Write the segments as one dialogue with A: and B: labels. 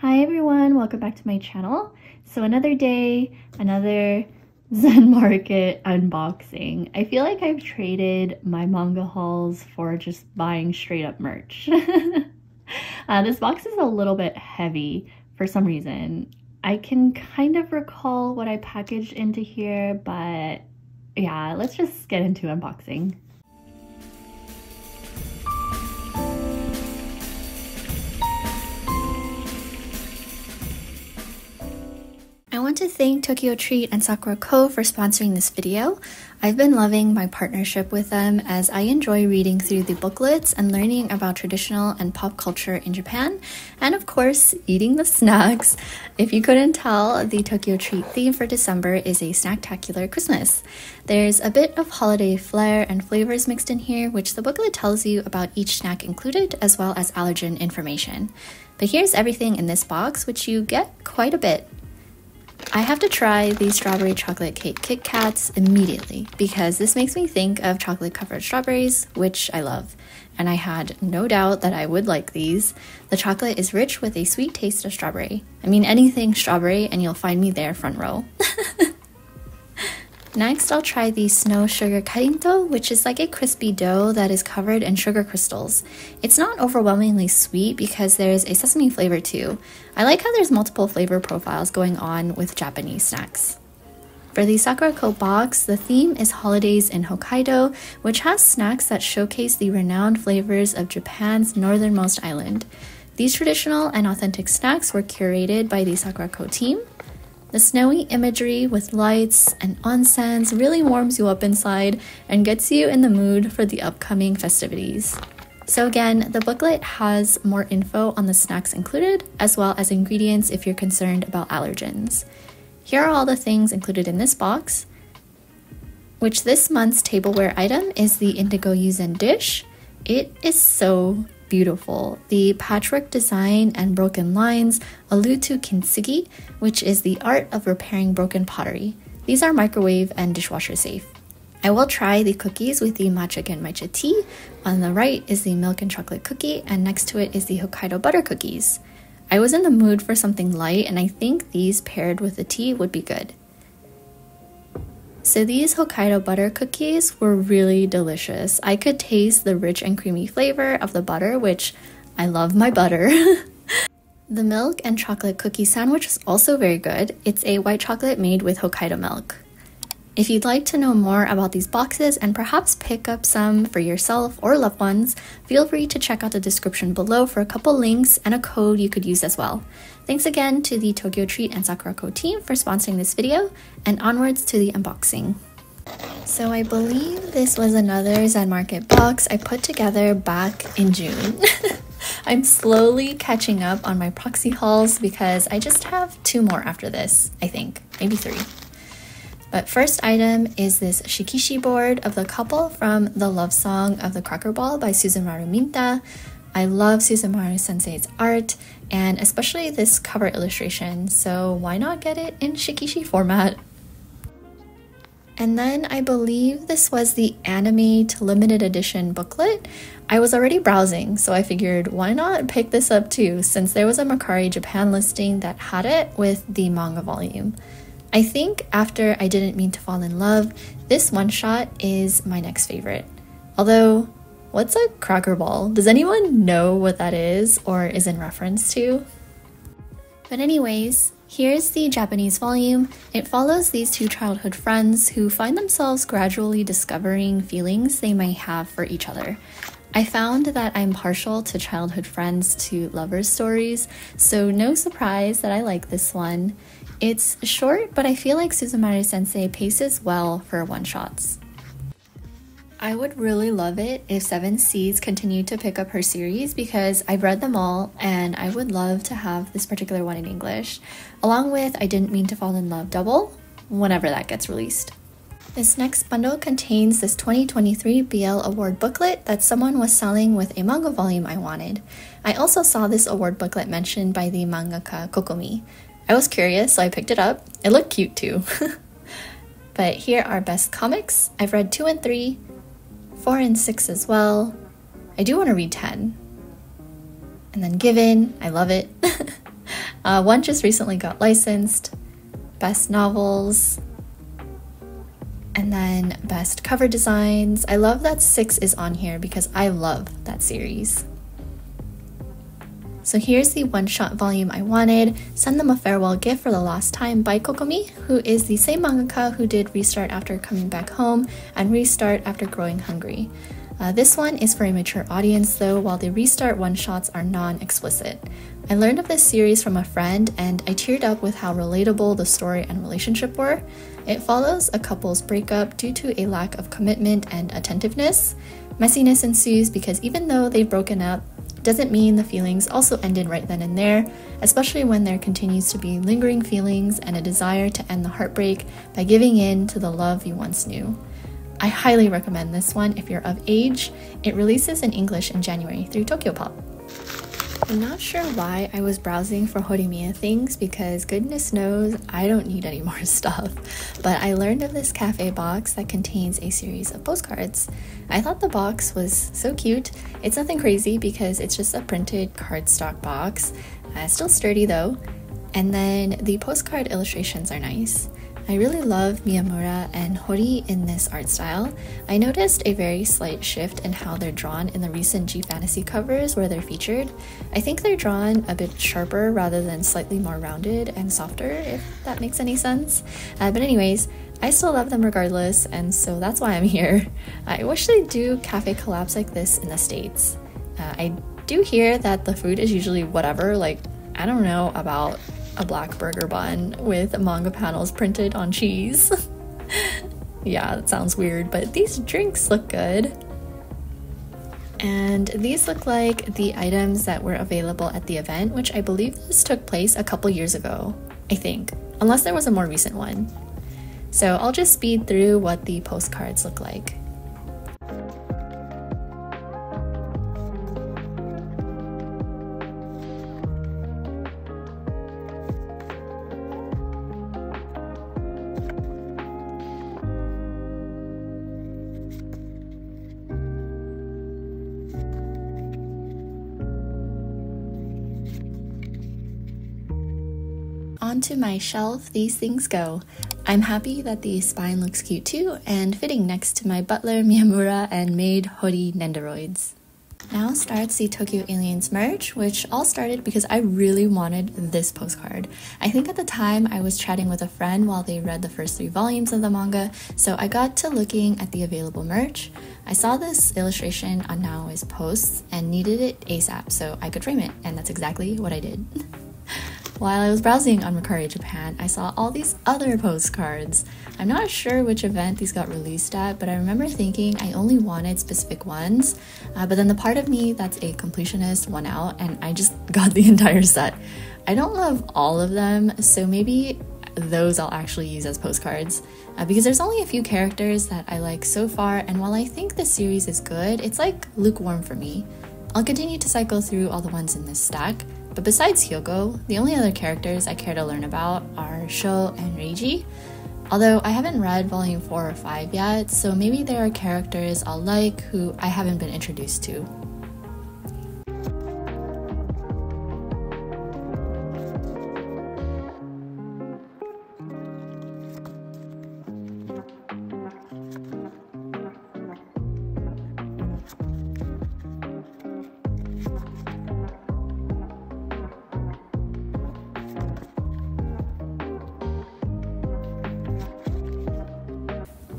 A: Hi everyone, welcome back to my channel. So another day, another ZenMarket unboxing. I feel like I've traded my manga hauls for just buying straight up merch. This box is a little bit heavy for some reason. I can kind of recall what I packaged into here, but yeah, let's just get into unboxing. I want to thank TokyoTreat and Sakuraco for sponsoring this video. I've been loving my partnership with them as I enjoy reading through the booklets and learning about traditional and pop culture in Japan, and of course, eating the snacks. If you couldn't tell, the TokyoTreat theme for December is a snacktacular Christmas. There's a bit of holiday flair and flavors mixed in here, which the booklet tells you about each snack included, as well as allergen information. But here's everything in this box, which you get quite a bit. I have to try these strawberry chocolate cake Kit Kats immediately because this makes me think of chocolate covered strawberries, which I love. And I had no doubt that I would like these. The chocolate is rich with a sweet taste of strawberry. I mean, anything strawberry and you'll find me there front row. Next, I'll try the snow sugar karinto, which is like a crispy dough that is covered in sugar crystals. It's not overwhelmingly sweet because there's a sesame flavor too. I like how there's multiple flavor profiles going on with Japanese snacks. For the Sakuraco box, the theme is holidays in Hokkaido, which has snacks that showcase the renowned flavors of Japan's northernmost island. These traditional and authentic snacks were curated by the Sakuraco team. The snowy imagery with lights and onsens really warms you up inside and gets you in the mood for the upcoming festivities. So again, the booklet has more info on the snacks included, as well as ingredients if you're concerned about allergens. Here are all the things included in this box, which this month's tableware item is the indigo yuzen dish. It is so beautiful. The patchwork design and broken lines allude to kintsugi, which is the art of repairing broken pottery. These are microwave and dishwasher safe. I will try the cookies with the matcha genmaicha tea. On the right is the milk and chocolate cookie, and next to it is the Hokkaido butter cookies. I was in the mood for something light, and I think these paired with the tea would be good. So these Hokkaido butter cookies were really delicious. I could taste the rich and creamy flavor of the butter, which I love my butter. The milk and chocolate cookie sandwich is also very good. It's a white chocolate made with Hokkaido milk. If you'd like to know more about these boxes and perhaps pick up some for yourself or loved ones, feel free to check out the description below for a couple links and a code you could use as well. Thanks again to the TokyoTreat and Sakuraco team for sponsoring this video, and onwards to the unboxing. So I believe this was another ZenMarket box I put together back in June. I'm slowly catching up on my proxy hauls because I just have 2 more after this, I think, maybe 3. But first item is this shikishi board of the couple from The Love Song of the Cracker Ball by Suzumaru Minta. I love Suzumaru sensei's art, and especially this cover illustration, so why not get it in shikishi format? And then I believe this was the anime to limited edition booklet. I was already browsing, so I figured why not pick this up too, since there was a MERCARI Japan listing that had it with the manga volume. I think after I Didn't Mean to Fall in Love, this one-shot is my next favorite. Although, what's a cracker ball? Does anyone know what that is or is in reference to? But anyways, here's the Japanese volume. It follows these 2 childhood friends who find themselves gradually discovering feelings they may have for each other. I found that I'm partial to childhood friends to lovers stories, so no surprise that I like this one. It's short, but I feel like Suzumaru sensei paces well for one-shots. I would really love it if Seven Seas continued to pick up her series because I've read them all and I would love to have this particular one in English, along with I Didn't Mean to Fall in Love double, whenever that gets released. This next bundle contains this 2023 BL Award booklet that someone was selling with a manga volume I wanted. I also saw this award booklet mentioned by the mangaka Kokomi. I was curious, so I picked it up. It looked cute too. But here are best comics. I've read 2 and 3, 4 and 6 as well. I do want to read 10. And then Given, I love it. One just recently got licensed, best novels, and then best cover designs. I love that 6 is on here because I love that series. So here's the one-shot volume I wanted, Send Them a Farewell Gift for the Last Time by Kokomi, who is the same mangaka who did Restart After Coming Back Home and Restart After Growing Hungry. This one is for a mature audience though, while the Restart one-shots are non-explicit. I learned of this series from a friend and I teared up with how relatable the story and relationship were. It follows a couple's breakup due to a lack of commitment and attentiveness. Messiness ensues because even though they've broken up, doesn't mean the feelings also ended right then and there, especially when there continues to be lingering feelings and a desire to end the heartbreak by giving in to the love you once knew. I highly recommend this one if you're of age. It releases in English in January through Tokyopop. I'm not sure why I was browsing for Horimiya things because goodness knows I don't need any more stuff, but I learned of this cafe box that contains a series of postcards. I thought the box was so cute. It's nothing crazy because it's just a printed cardstock box. Still sturdy though, and then the postcard illustrations are nice. I really love Miyamura and Hori in this art style. I noticed a very slight shift in how they're drawn in the recent G Fantasy covers where they're featured. I think they're drawn a bit sharper rather than slightly more rounded and softer, if that makes any sense. But anyways, I still love them regardless, and so that's why I'm here. I wish they'd do cafe collabs like this in the States. I do hear that the food is usually whatever, like, I don't know about a black burger bun with manga panels printed on cheese. Yeah, that sounds weird, but these drinks look good. And these look like the items that were available at the event, which I believe this took place a couple years ago, I think, unless there was a more recent one. So I'll just speed through what the postcards look like. Onto my shelf these things go. I'm happy that the spine looks cute too and fitting next to my butler Miyamura and maid Hori Nendoroids. Now starts the Tokyo Aliens merch, which all started because I really wanted this postcard. I think at the time I was chatting with a friend while they read the first 3 volumes of the manga, so I got to looking at the available merch. I saw this illustration on Naoi's posts and needed it ASAP so I could frame it, and that's exactly what I did. While I was browsing on MERCARI Japan, I saw all these other postcards. I'm not sure which event these got released at, but I remember thinking I only wanted specific ones, but then the part of me that's a completionist won out and I just got the entire set. I don't love all of them, so maybe those I'll actually use as postcards, because there's only a few characters that I like so far, and while I think the series is good, it's like lukewarm for me. I'll continue to cycle through all the ones in this stack, but besides Hyoko, the only other characters I care to learn about are Sho and Reiji, although I haven't read volume 4 or 5 yet, so maybe there are characters I'll like who I haven't been introduced to.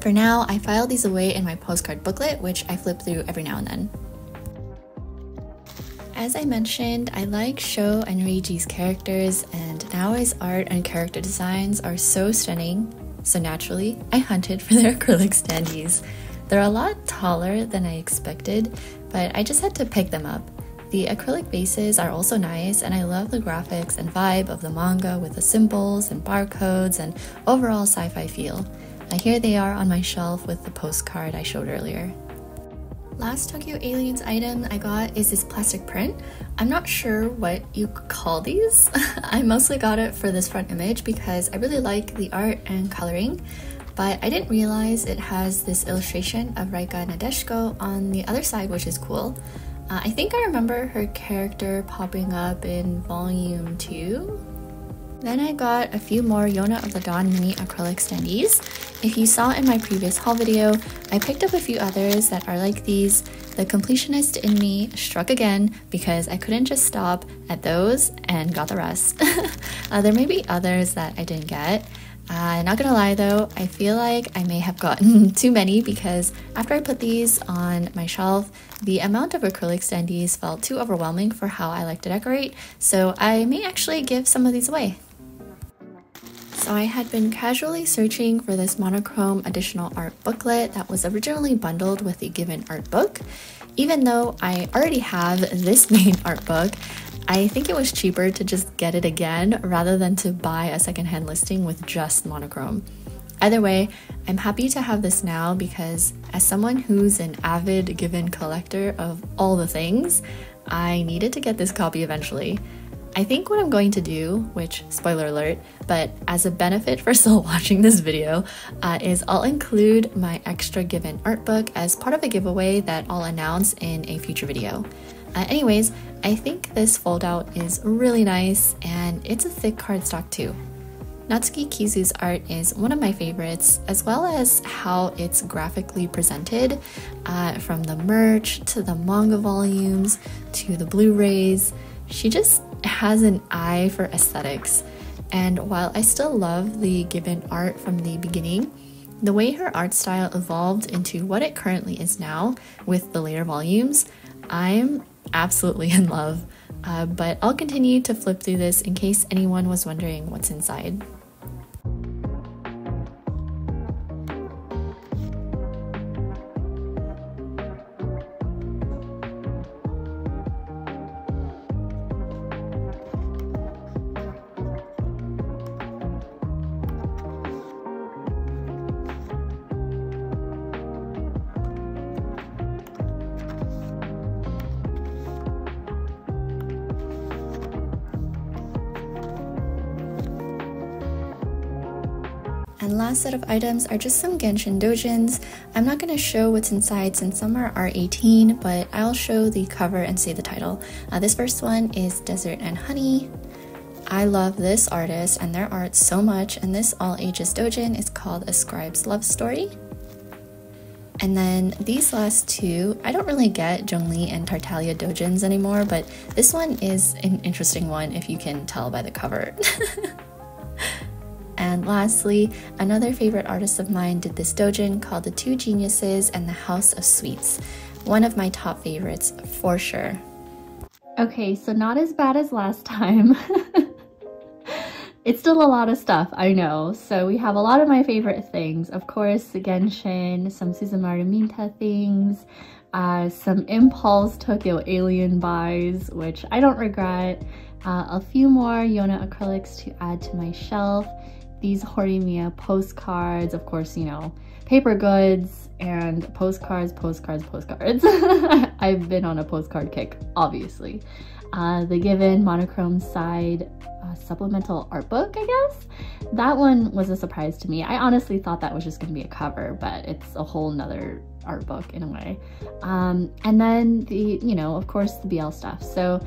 A: For now, I file these away in my postcard booklet, which I flip through every now and then. As I mentioned, I like Sho and Reiji's characters, and Naoi's art and character designs are so stunning, so naturally, I hunted for their acrylic standees. They're a lot taller than I expected, but I just had to pick them up. The acrylic bases are also nice, and I love the graphics and vibe of the manga with the symbols and barcodes and overall sci-fi feel. Here they are on my shelf with the postcard I showed earlier. Last Tokyo Aliens item I got is this plastic print. I'm not sure what you could call these. I mostly got it for this front image because I really like the art and coloring, but I didn't realize it has this illustration of Raika Nadeshiko on the other side, which is cool. I think I remember her character popping up in volume 2, Then I got a few more Yona of the Dawn mini acrylic standees. If you saw in my previous haul video, I picked up a few others that are like these. The completionist in me struck again because I couldn't just stop at those and got the rest. There may be others that I didn't get. Not gonna lie though, I feel like I may have gotten too many because after I put these on my shelf, the amount of acrylic standees felt too overwhelming for how I like to decorate, so I may actually give some of these away. So I had been casually searching for this monochrome additional art booklet that was originally bundled with the given art book. Even though I already have this main art book, I think it was cheaper to just get it again rather than to buy a secondhand listing with just monochrome. Either way, I'm happy to have this now because as someone who's an avid given collector of all the things, I needed to get this copy eventually. I think what I'm going to do, which spoiler alert, but as a benefit for still watching this video, is I'll include my extra given art book as part of a giveaway that I'll announce in a future video. Anyways, I think this fold out is really nice and it's a thick cardstock too. Natsuki Kizu's art is one of my favorites, as well as how it's graphically presented, from the merch to the manga volumes to the Blu-rays. She just has an eye for aesthetics, and while I still love the given art from the beginning, the way her art style evolved into what it currently is now with the later volumes, I'm absolutely in love. But I'll continue to flip through this in case anyone was wondering what's inside. And last set of items are just some Genshin doujins. I'm not going to show what's inside since some are R18, but I'll show the cover and say the title. This first one is Desert and Honey. I love this artist and their art so much, and this all ages doujin is called A Scribe's Love Story. And then these last two, I don't really get Zhongli and Tartaglia doujins anymore, but this one is an interesting one if you can tell by the cover. And lastly, another favorite artist of mine did this doujin called The Two Geniuses and the House of Sweets. One of my top favorites for sure. Okay, so not as bad as last time. It's still a lot of stuff, I know. So we have a lot of my favorite things. Of course, Genshin, some Suzumaru Minta things, some Impulse Tokyo Alien buys, which I don't regret, a few more Yona acrylics to add to my shelf, these Horimiya postcards, of course, you know, paper goods, and postcards. I've been on a postcard kick, obviously. The given monochrome side supplemental art book, I guess. That one was a surprise to me. I honestly thought that was just going to be a cover, but it's a whole nother art book in a way. And then the, you know, of course, the BL stuff. So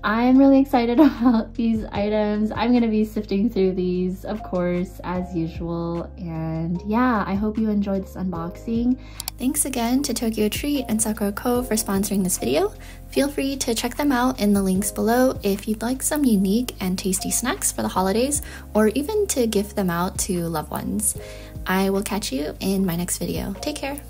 A: I'm really excited about these items. I'm going to be sifting through these, of course, as usual. And yeah, I hope you enjoyed this unboxing. Thanks again to TokyoTreat and Sakuraco for sponsoring this video. Feel free to check them out in the links below if you'd like some unique and tasty snacks for the holidays, or even to gift them out to loved ones. I will catch you in my next video. Take care.